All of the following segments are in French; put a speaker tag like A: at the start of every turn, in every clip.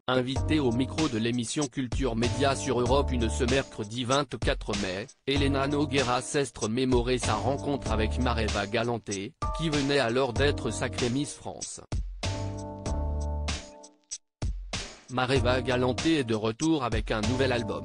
A: Invitée au micro de l'émission Culture Média sur Europe 1 ce mercredi 24 mai, Elena Nogueira s'est remémoré sa rencontre avec Mareva Galanté, qui venait alors d'être sacrée Miss France. Mareva Galanté est de retour avec un nouvel album.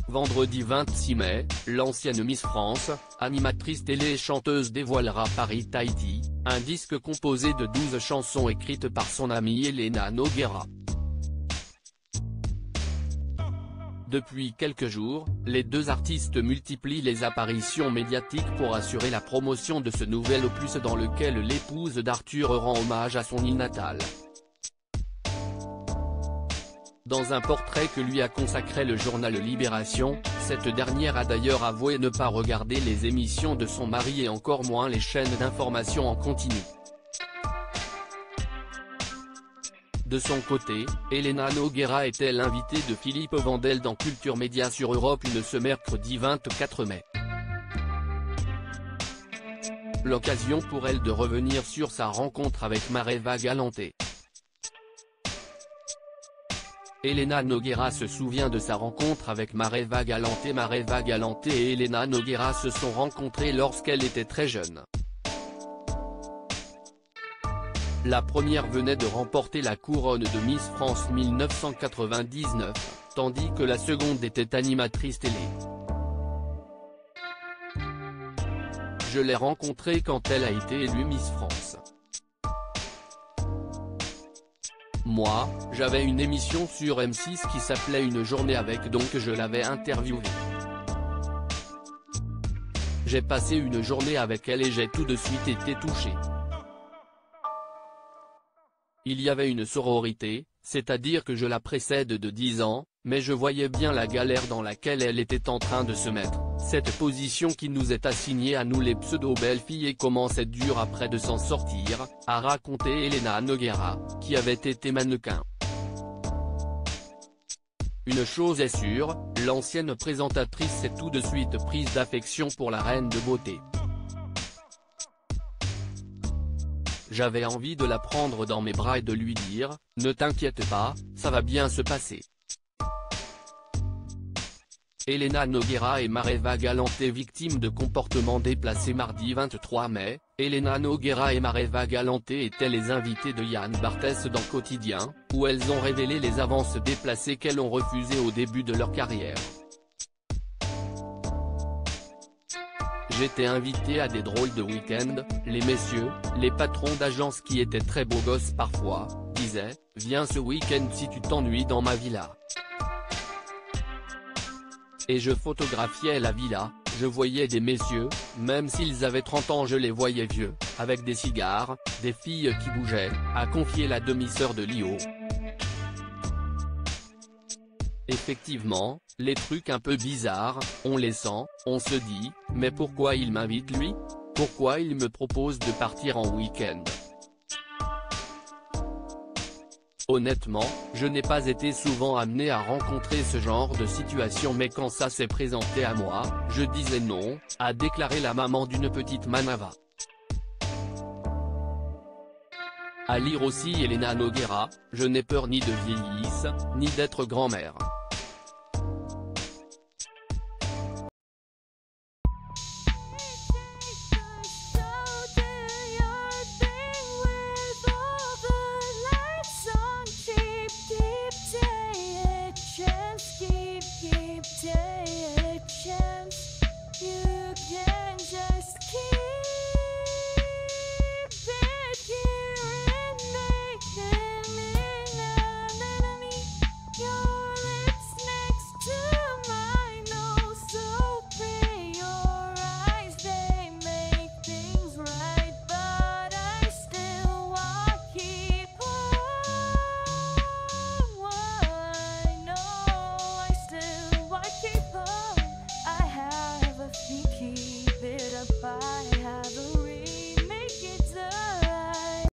A: Vendredi 26 mai, l'ancienne Miss France, animatrice télé et chanteuse dévoilera Paris Tahiti, un disque composé de 12 chansons écrites par son amie Elena Nogueira. Depuis quelques jours, les deux artistes multiplient les apparitions médiatiques pour assurer la promotion de ce nouvel opus dans lequel l'épouse d'Arthur rend hommage à son île natale. Dans un portrait que lui a consacré le journal Libération, cette dernière a d'ailleurs avoué ne pas regarder les émissions de son mari et encore moins les chaînes d'information en continu. De son côté, Elena Nogueira était l'invitée de Philippe Vandel dans Culture Média sur Europe 1 ce mercredi 24 mai. L'occasion pour elle de revenir sur sa rencontre avec Mareva Galanté. Elena Nogueira se souvient de sa rencontre avec Mareva Galanté. Mareva Galanté et Elena Nogueira se sont rencontrées lorsqu'elle était très jeune. La première venait de remporter la couronne de Miss France 1999, tandis que la seconde était animatrice télé. Je l'ai rencontrée quand elle a été élue Miss France. Moi, j'avais une émission sur M6 qui s'appelait Une journée avec, donc je l'avais interviewée. J'ai passé une journée avec elle et j'ai tout de suite été touché. Il y avait une sororité, c'est-à-dire que je la précède de 10 ans, mais je voyais bien la galère dans laquelle elle était en train de se mettre, cette position qui nous est assignée à nous les pseudo-belles filles et comment c'est dur après de s'en sortir, a raconté Elena Nogueira, qui avait été mannequin. Une chose est sûre, l'ancienne présentatrice s'est tout de suite prise d'affection pour la reine de beauté. J'avais envie de la prendre dans mes bras et de lui dire « Ne t'inquiète pas, ça va bien se passer ». Elena Nogueira et Mareva Galanté victimes de comportements déplacés. Mardi 23 mai, Elena Nogueira et Mareva Galanté étaient les invitées de Yann Barthès dans Quotidien, où elles ont révélé les avances déplacées qu'elles ont refusées au début de leur carrière. J'étais invité à des drôles de week-end, les messieurs, les patrons d'agence qui étaient très beaux gosses parfois, disaient « Viens ce week-end si tu t'ennuies dans ma villa ». Et je photographiais la villa, je voyais des messieurs, même s'ils avaient 30 ans je les voyais vieux, avec des cigares, des filles qui bougeaient, a confié la demi-sœur de Lio. Effectivement, les trucs un peu bizarres, on les sent, on se dit, mais pourquoi il m'invite lui? Pourquoi il me propose de partir en week-end? Honnêtement, je n'ai pas été souvent amené à rencontrer ce genre de situation, mais quand ça s'est présenté à moi, je disais non, a déclaré la maman d'une petite Manava. À lire aussi Elena Nogueira, je n'ai peur ni de vieillisse, ni d'être grand-mère.